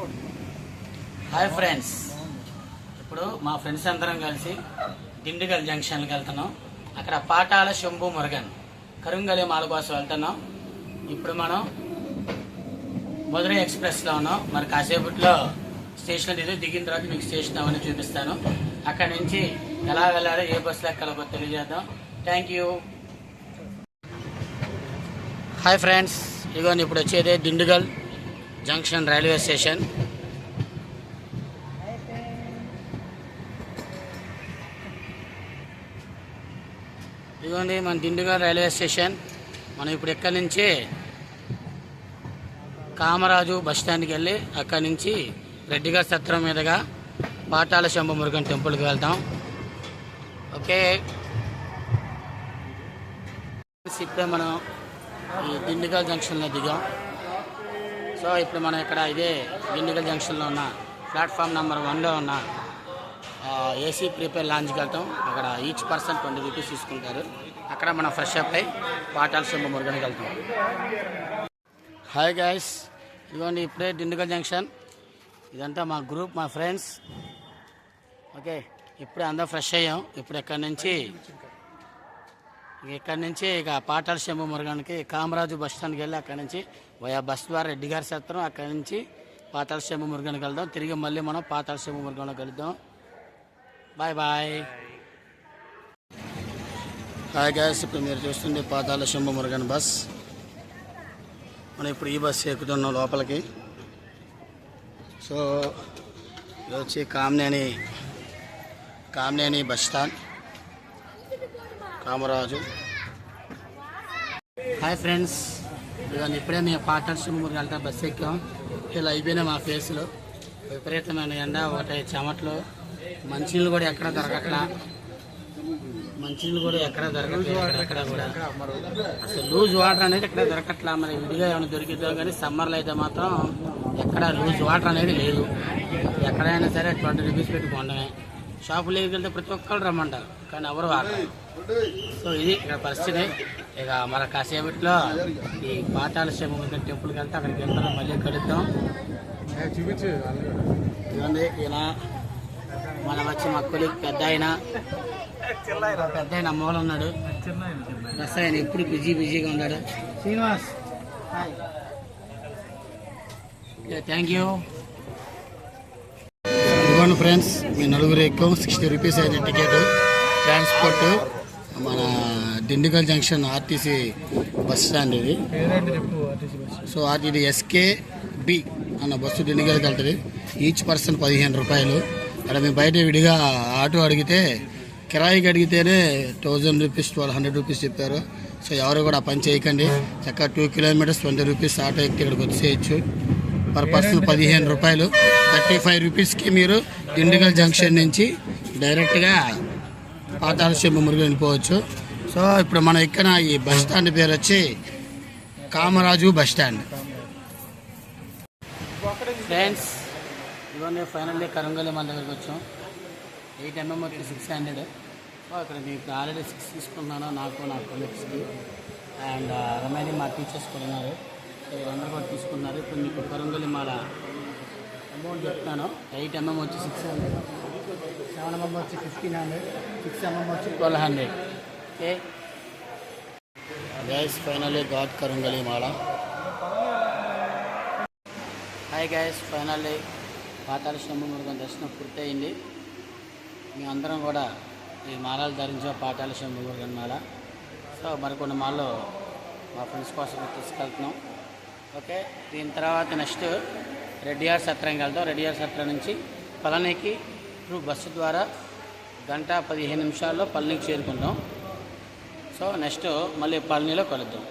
Hi friends, ఇప్పుడు మా friends అందరం కలిసి దిండుగల్ జంక్షన్కి వెళ్తున్నాం. అక్కడ పాటాల శంభు మురుగన్ కరుంగలి మాల కోసం వెళ్తున్నాం. ఇప్పుడు మనం మధురై ఎక్స్ప్రెస్లో ఉన్నాం. మరి కాసేపట్లో స్టేషన్ దిగిన తర్వాత మీకు స్టేషన్ అవన్నీ చూపిస్తాను. అక్కడి నుంచి ఎలా వెళ్ళాలో ఏ బస్సులో ఎక్కాలో తెలియజేద్దాం. Thank you. హాయ్ ఫ్రెండ్స్, ఇదిగోండి ఇప్పుడు వచ్చేది దిండుగల్ జంక్షన్ రైల్వే స్టేషన్. ఇదిగోండి మన దిండుగల్ రైల్వే స్టేషన్. మనం ఇప్పుడు ఇక్కడి నుంచి కామరాజు బస్టాండ్కి వెళ్ళి అక్కడి నుంచి రెడ్డిగారి సత్రం మీదుగా పాటాల శంభు మురుగన్ టెంపుల్కి వెళ్తాం. ఓకే, ఇప్పుడే మనం ఈ దిండుగల్ జంక్షన్లో దిగాం. సో ఇప్పుడు మనం ఇక్కడ ఇదే దిండుగల్ జంక్షన్లో ఉన్న ప్లాట్ఫామ్ నెంబర్ 1లో ఉన్న ఏసీ ప్రీపేర్ లాంజ్కి వెళ్తాం. అక్కడ ఈచ్ పర్సన్ 20 రూపీస్ తీసుకుంటారు. అక్కడ మనం ఫ్రెష్ అప్ అయి పాటాల శంభు మురుగన్కి వెళ్తాం. హాయ్ గైస్, ఇదిగోండి ఇప్పుడే దిండుగల్ జంక్షన్. ఇదంతా మా గ్రూప్, మా ఫ్రెండ్స్. ఓకే, ఇప్పుడే అందరూ ఫ్రెష్ అయ్యాం. ఇప్పుడు ఇక్కడి నుంచి ఇక పాటాల శంభు మురుగన్కి కామరాజు బస్ స్టాండ్కి వెళ్ళి అక్కడి నుంచి బస్ ద్వారా రెడ్డిగారి సత్రం, అక్కడి నుంచి పాతాళ శంభు మురుగన్కి వెళ్దాం. తిరిగి మళ్ళీ మనం పాతాళ శంభు మురుగన్లో కలుద్దాం. Bye bye. హాయ్ గైస్, ఇప్పుడు మీరు చూస్తుంది పాతాళ శంభు మురుగన్ బస్. మనం ఇప్పుడు ఈ బస్సు ఎక్కుతున్నాం లోపలికి. సో ఇది వచ్చి Kamineni bus stand, Kamaraju. Hi friends, ఇవన్నీ ఇప్పుడే మేము పాటాల శంభు మురుగన్ వెళ్తా బస్సు ఎక్కాం. ఇలా అయిపోయినా మా ఫేస్లో విపరీతమైన ఎండ, ఒకటి చెమట్లు, మంచినీళ్ళు కూడా ఎక్కడ దొరకట్లా. ఎక్కడ కూడా అసలు లూజ్ వాటర్ అనేది ఎక్కడ దొరకట్లా. మరి విడిగా ఏమైనా దొరికిద్దాం కానీ సమ్మర్లో అయితే మాత్రం ఎక్కడ లూజ్ వాటర్ అనేది లేదు. ఎక్కడైనా సరే 20 రూపీస్ పెట్టి కొనడమే. షాపులోకి వెళ్తే ప్రతి ఒక్కరు రమ్మంటారు కానీ ఎవరు వాడరు. సో ఇది ఇక్కడ పరిస్థితి. ఇక మన కాసేపట్లో ఈ పాతాళ శంభు మురుగన్ టెంపుల్కి వెళ్తే అక్కడికి వెళ్తాం. మళ్ళీ కలుద్దాం. ఇదండి ఇలా మనం వచ్చి మా కొలికి పెద్ద ఆయన అమ్మవాళ్ళు ఉన్నాడు. బస్ ఆయన ఎప్పుడు బిజీగా ఉన్నాడు. Srinivas, thank you. ఇదిగోండి ఫ్రెండ్స్, మీ నలుగురు ఎక్కువ 60 రూపీస్ అయింది టికెట్. ట్రాన్స్పోర్ట్ మన Dindigul junction RTC bus stand ఇది. సో ఇది SKB అన్న బస్సు దిండుగల్కి వెళ్తుంది. ఈచ్ పర్సన్ 15 రూపాయలు. అక్కడ మేము బయట విడిగా ఆటో అడిగితే, కిరాయికి అడిగితేనే 1000 రూపీస్ 1200 రూపీస్ చెప్పారు. సో ఎవరు కూడా పని చేయకండి. చక్కగా 2 కిలోమీటర్స్ 20 రూపీస్ ఆటో ఎక్కి ఇక్కడికి వచ్చేయచ్చు. పర్ పర్సన్ 15 రూపాయలు. 35 రూపీస్కి మీరు దిండుగల్ జంక్షన్ నుంచి డైరెక్ట్గా పాతాళ శంభు మురుగన్ వెళ్ళిపోవచ్చు. సో ఇప్పుడు మనం ఇక్కడ ఈ బస్ స్టాండ్ పేరు వచ్చి కామరాజు బస్ స్టాండ్. ఫ్రెండ్స్, ఇవన్నీ ఫైనల్లీ కరుంగలి మన దగ్గరికి వచ్చాం. 8 mm వచ్చి 600. సో ఇక్కడ మీకు ఆల్రెడీ 6 తీసుకున్నాను, నాకు నా కొలీగ్స్కి. అండ్ రిమైనింగ్ మా టీచర్స్ కూడా ఉన్నారు. వీళ్ళందరూ కూడా తీసుకున్నారు. ఇప్పుడు మీకు కరుంగలి మాల అమౌంట్ చెప్తాను. 8 mm వచ్చి 600, 7 mm వచ్చి 1500, 6 mm వచ్చి 1200. ఓకే గైస్, ఫైనల్లీ గాట్ కరుంగలి మాల. హాయ్ గైస్, ఫైనల్లీ పాతాళ శంభు మురుగన్ దర్శనం పూర్తయింది. మీ అందరం కూడా ఈ మాలలు ధరించే పాతాళ శంభు మురుగన్ మాల. సో మరికొన్ని మాల్లో మా ఫ్రెండ్స్ కోసం తీసుకెళ్తున్నాం. ఓకే, దీని తర్వాత నెక్స్ట్ రెడ్డిగారి సత్రంకి వెళ్తాం. రెడ్డిగారి సత్రం నుంచి పళనికి బస్సు ద్వారా 1:15 నిమిషాల్లో పళనికి చేరుకుంటాం. సో నెక్స్ట్ మళ్ళీ పళనిలో కలుద్దాం.